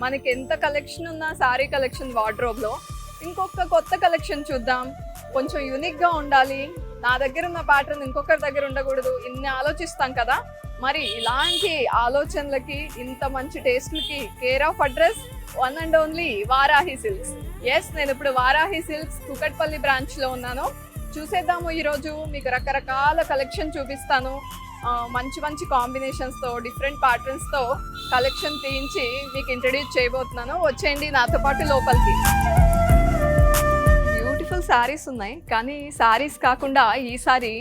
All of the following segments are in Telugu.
మనకి ఎంత కలెక్షన్ ఉన్నా సారీ కలెక్షన్ వార్డ్రోబ్లో ఇంకొక కొత్త కలెక్షన్ చూద్దాం. కొంచెం యూనిక్గా ఉండాలి, నా దగ్గర ఉన్న ప్యాటర్న్ ఇంకొకరి దగ్గర ఉండకూడదు, ఇన్ని ఆలోచిస్తాం కదా. మరి ఇలాంటి ఆలోచనలకి, ఇంత మంచి టేస్ట్లకి care of address one and only Varahi silks. Yes, నేను ఇప్పుడు వారాహి సిల్క్స్ కూకట్పల్లి బ్రాంచ్లో ఉన్నాను. చూసేద్దాము. ఈరోజు మీకు రకరకాల కలెక్షన్ చూపిస్తాను. మంచి మంచి కాంబినేషన్స్తో, డిఫరెంట్ ప్యాటర్న్స్తో కలెక్షన్ తీయించి మీకు ఇంట్రడ్యూస్ చేయబోతున్నాను. వచ్చేయండి నాతో పాటు లోపలికి. బ్యూటిఫుల్ శారీస్ ఉన్నాయి, కానీ శారీస్ కాకుండా ఈసారి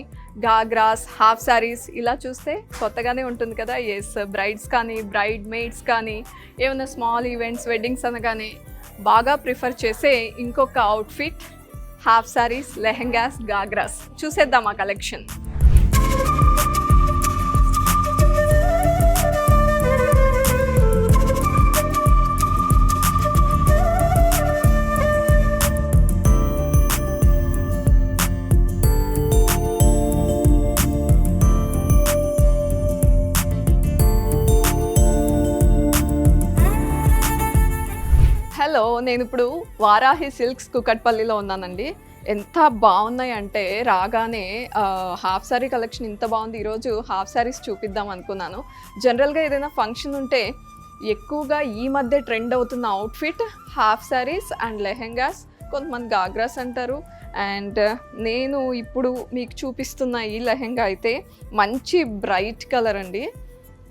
గాగ్రాస్, హాఫ్ శారీస్ ఇలా చూస్తే కొత్తగానే ఉంటుంది కదా. ఎస్, బ్రైడ్స్ కానీ, బ్రైడ్ మేడ్స్ కానీ, ఏమైనా స్మాల్ ఈవెంట్స్, వెడ్డింగ్స్ అనగానే బాగా ప్రిఫర్ చేసే ఇంకొక అవుట్ఫిట్ హాఫ్ శారీస్, లెహెంగాస్, గాగ్రాస్. చూసేద్దాం ఆ కలెక్షన్. హలో, నేను ఇప్పుడు వారాహి సిల్క్స్ కూకట్పల్లిలో ఉన్నానండి. ఎంత బాగున్నాయి అంటే, రాగానే హాఫ్ శారీ కలెక్షన్ ఇంత బాగుంది. ఈరోజు హాఫ్ శారీస్ చూపిద్దాం అనుకున్నాను. జనరల్గా ఏదైనా ఫంక్షన్ ఉంటే ఎక్కువగా ఈ మధ్య ట్రెండ్ అవుతున్న outfit half saris and lehengas, కొంతమంది గాగ్రాస్ అంటారు. అండ్ నేను ఇప్పుడు మీకు చూపిస్తున్న ఈ లెహెంగా అయితే మంచి బ్రైట్ కలర్ అండి,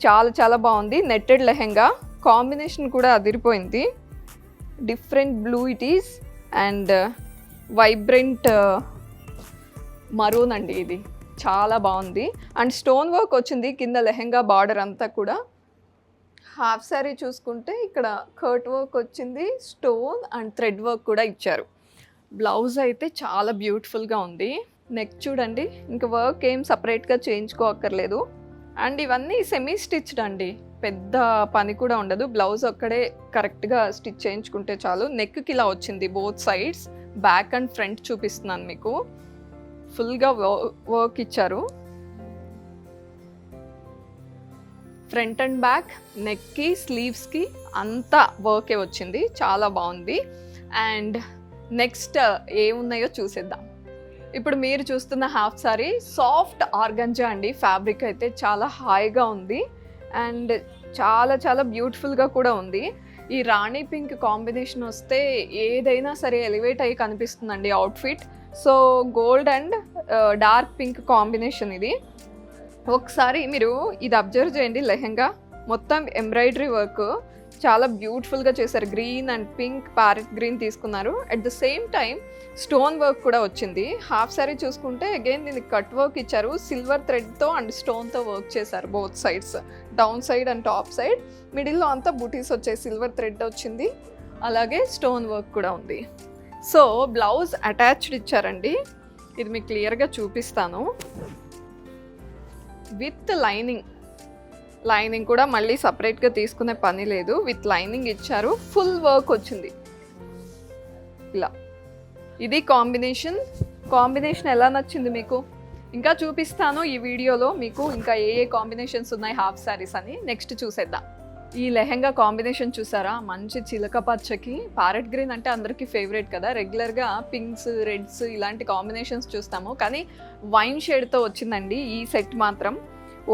చాలా చాలా బాగుంది. నెట్టెడ్ లెహెంగా, కాంబినేషన్ కూడా అదిరిపోయింది. Different blue it is and vibrant maroon అండి, ఇది చాలా బాగుంది. అండ్ స్టోన్ వర్క్ వచ్చింది కింద లెహెంగా బార్డర్ అంతా కూడా. హాఫ్ శారీ చూసుకుంటే ఇక్కడ కర్ట్ వర్క్ వచ్చింది, స్టోన్ అండ్ థ్రెడ్ వర్క్ కూడా ఇచ్చారు. బ్లౌజ్ అయితే చాలా బ్యూటిఫుల్గా ఉంది. నెక్ చూడండి, ఇంకా వర్క్ ఏం సపరేట్గా చేయించుకోక్కర్లేదు. అండ్ ఇవన్నీ సెమీ స్టిచ్డ్ అండి, పెద్ద పని కూడా ఉండదు. బ్లౌజ్ ఒక్కడే కరెక్ట్గా స్టిచ్ చేయించుకుంటే చాలు. నెక్కి ఇలా వచ్చింది both sides, back and front చూపిస్తున్నాను మీకు. ఫుల్గా వర్క్ ఇచ్చారు, ఫ్రంట్ అండ్ బ్యాక్, నెక్కి, స్లీవ్స్కి అంతా వర్కే వచ్చింది, చాలా బాగుంది. అండ్ నెక్స్ట్ ఏమున్నాయో చూసేద్దాం. ఇప్పుడు మీరు చూస్తున్న హాఫ్ సారీ సాఫ్ట్ ఆర్గంజా అండి. ఫ్యాబ్రిక్ అయితే చాలా హాయిగా ఉంది అండ్ చాలా చాలా బ్యూటిఫుల్గా కూడా ఉంది. ఈ రాణి పింక్ కాంబినేషన్ వస్తే ఏదైనా సరే ఎలివేట్ అయ్యి కనిపిస్తుందండి outfit. So gold and dark pink combination ఇది. ఒకసారి మీరు ఇది అబ్జర్వ్ చేయండి. లెహెంగా మొత్తం ఎంబ్రాయిడరీ వర్క్ చాలా బ్యూటిఫుల్గా చేశారు. Green and pink, parrot green తీసుకున్నారు. At the same time stone work కూడా వచ్చింది. హాఫ్ శారీ చూసుకుంటే అగైన్ దీనికి కట్ వర్క్ ఇచ్చారు, సిల్వర్ థ్రెడ్తో అండ్ స్టోన్తో వర్క్ చేశారు both sides, down side and top side. మిడిల్లో అంతా బూటీస్ వచ్చాయి, సిల్వర్ థ్రెడ్ వచ్చింది, అలాగే స్టోన్ వర్క్ కూడా ఉంది. సో బ్లౌజ్ అటాచ్డ్ ఇచ్చారండి, ఇది మీకు క్లియర్గా చూపిస్తాను. విత్ లైనింగ్ కూడా మళ్ళీ సపరేట్గా తీసుకునే పని లేదు, విత్ లైనింగ్ ఇచ్చారు. ఫుల్ వర్క్ వచ్చింది ఇలా. ఇది కాంబినేషన్ ఎలా నచ్చింది మీకు? ఇంకా చూపిస్తాను ఈ వీడియోలో మీకు, ఇంకా ఏ కాంబినేషన్స్ ఉన్నాయి హాఫ్ శారీస్ అని. నెక్స్ట్ చూసేద్దాం. ఈ లెహెంగా కాంబినేషన్ చూసారా, మంచి చిలక పచ్చకి ప్యారెట్ గ్రీన్ అంటే అందరికీ ఫేవరెట్ కదా. రెగ్యులర్గా పింక్స్, రెడ్స్ ఇలాంటి కాంబినేషన్స్ చూస్తాము, కానీ వైన్ షేడ్తో వచ్చిందండి ఈ సెట్ మాత్రం.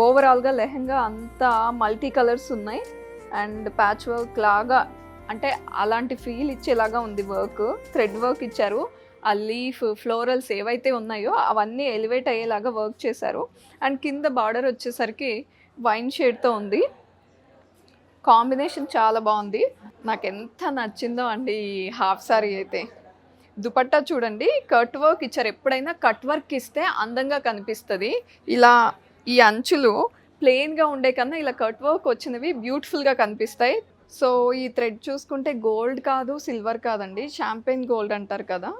ఓవరాల్గా లెహెంగా అంతా మల్టీ కలర్స్ ఉన్నాయి అండ్ ప్యాచ్ వర్క్ లాగా, అంటే అలాంటి ఫీల్ ఇచ్చేలాగా ఉంది వర్క్. థ్రెడ్ వర్క్ ఇచ్చారు, ఆ లీఫ్, ఫ్లోరల్స్ ఏవైతే ఉన్నాయో అవన్నీ ఎలివేట్ అయ్యేలాగా వర్క్ చేశారు. అండ్ కింద బార్డర్ వచ్చేసరికి వైన్ షేడ్తో ఉంది. కాంబినేషన్ చాలా బాగుంది, నాకు ఎంత నచ్చిందో అండి ఈ హాఫ్ సారీ అయితే. దుపట్టా చూడండి, కట్ వర్క్ ఇచ్చారు. ఎప్పుడైనా కట్ వర్క్ ఇస్తే అందంగా కనిపిస్తుంది. ఇలా ఈ అంచులు ప్లెయిన్గా ఉండే కన్నా ఇలా కట్ వర్క్ వచ్చినవి బ్యూటిఫుల్గా కనిపిస్తాయి. సో ఈ థ్రెడ్ చూసుకుంటే గోల్డ్ కాదు, సిల్వర్ కాదండి, షాంపెయిన్ గోల్డ్ అంటారు కదా.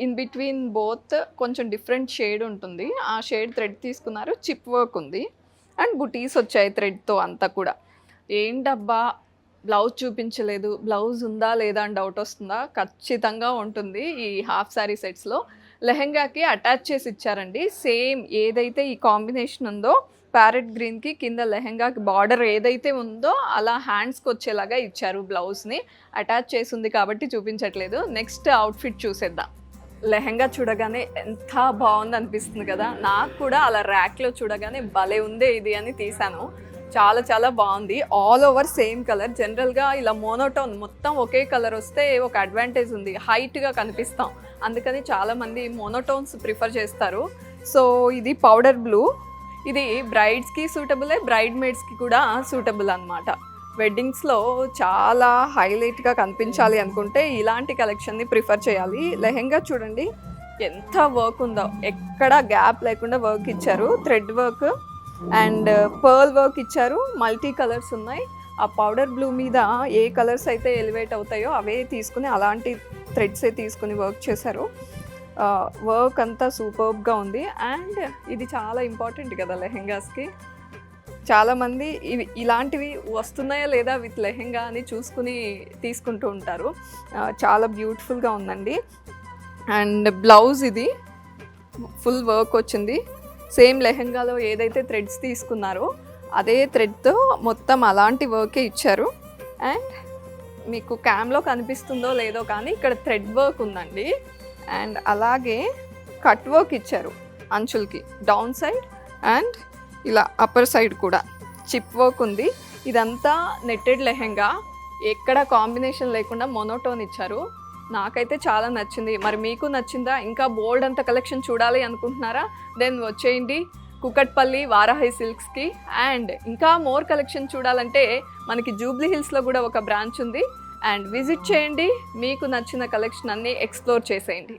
ఇన్ బిట్వీన్ బోత్ కొంచెం డిఫరెంట్ షేడ్ ఉంటుంది, ఆ షేడ్ థ్రెడ్ తీసుకున్నారు. చిప్ వర్క్ ఉంది అండ్ బుటీస్ వచ్చాయి థ్రెడ్తో అంతా కూడా. ఏంటబ్బా బ్లౌజ్ చూపించలేదు, బ్లౌజ్ ఉందా లేదా అని డౌట్ వస్తుందా? ఖచ్చితంగా ఉంటుంది ఈ హాఫ్ శారీ సెట్స్లో. లెహెంగాకి అటాచ్ చేసి ఇచ్చారండి, సేమ్ ఏదైతే ఈ కాంబినేషన్ ఉందో ప్యారెట్ గ్రీన్కి కింద లెహెంగాకి బార్డర్ ఏదైతే ఉందో అలా హ్యాండ్స్కి వచ్చేలాగా ఇచ్చారు. బ్లౌజ్ని అటాచ్ చేసి ఉంది కాబట్టి చూపించట్లేదు. నెక్స్ట్ అవుట్ఫిట్ చూసేద్దాం. లెహెంగా చూడగానే ఎంత బాగుంది అనిపిస్తుంది కదా, నాకు కూడా అలా ర్యాక్లో చూడగానే భలే ఉందే ఇది అని తీసాను. చాలా చాలా బాగుంది. All over same colour. జనరల్గా ఇలా మోనోటోన్ మొత్తం ఒకే కలర్ వస్తే ఒక అడ్వాంటేజ్ ఉంది, హైట్గా కనిపిస్తాం. అందుకని చాలామంది మోనోటోన్స్ ప్రిఫర్ చేస్తారు. సో ఇది పౌడర్ బ్లూ. ఇది బ్రైడ్స్కి సూటబులే, బ్రైడ్ మేడ్స్కి కూడా సూటబుల్ అనమాట. వెడ్డింగ్స్లో చాలా హైలైట్గా కనిపించాలి అనుకుంటే ఇలాంటి కలెక్షన్ని ప్రిఫర్ చేయాలి. లెహెంగా చూడండి ఎంత వర్క్ ఉందో, ఎక్కడ గ్యాప్ లేకుండా వర్క్ ఇచ్చారు. Thread work and pearl work ఇచ్చారు. మల్టీ కలర్స్ ఉన్నాయి. ఆ పౌడర్ బ్లూ మీద ఏ కలర్స్ అయితే ఎలివేట్ అవుతాయో అవే తీసుకుని అలాంటి థ్రెడ్సే తీసుకుని వర్క్ చేశారు. వర్క్ అంతా సూపర్బ్గా ఉంది. అండ్ ఇది చాలా ఇంపార్టెంట్ కదా లెహెంగాస్కి. చాలామంది ఇలాంటివి వస్తున్నాయా లేదా విత్ లెహెంగా అని చూసుకుని తీసుకుంటూ ఉంటారు. చాలా బ్యూటిఫుల్గా ఉందండి. అండ్ బ్లౌజ్ ఇది ఫుల్ వర్క్ వచ్చింది. సేమ్ లెహెంగాలో ఏదైతే థ్రెడ్స్ తీసుకున్నారో అదే థ్రెడ్తో మొత్తం అలాంటి వర్కే ఇచ్చారు. అండ్ మీకు క్యామ్లో కనిపిస్తుందో లేదో కానీ ఇక్కడ థ్రెడ్ వర్క్ ఉందండి. అండ్ అలాగే కట్ వర్క్ ఇచ్చారు అంచులకి, డౌన్ సైడ్ అండ్ ఇలా అప్పర్ సైడ్ కూడా చిప్ వర్క్ ఉంది. ఇదంతా నెట్టెడ్ లెహెంగా, ఎక్కడ కాంబినేషన్ లేకుండా మోనోటోన్ ఇచ్చారు. నాకైతే చాలా నచ్చింది. మరి మీకు నచ్చిందా? ఇంకా బోల్డ్ అంత కలెక్షన్ చూడాలి అనుకుంటున్నారా? దెన్ వచ్చేయండి కుకట్పల్లి వారాహి సిల్క్స్కి. అండ్ ఇంకా మోర్ కలెక్షన్ చూడాలంటే మనకి జూబ్లీ హిల్స్లో కూడా ఒక బ్రాంచ్ ఉంది. అండ్ విజిట్ చేయండి, మీకు నచ్చిన కలెక్షన్ అన్నీ ఎక్స్ప్లోర్ చేసేయండి.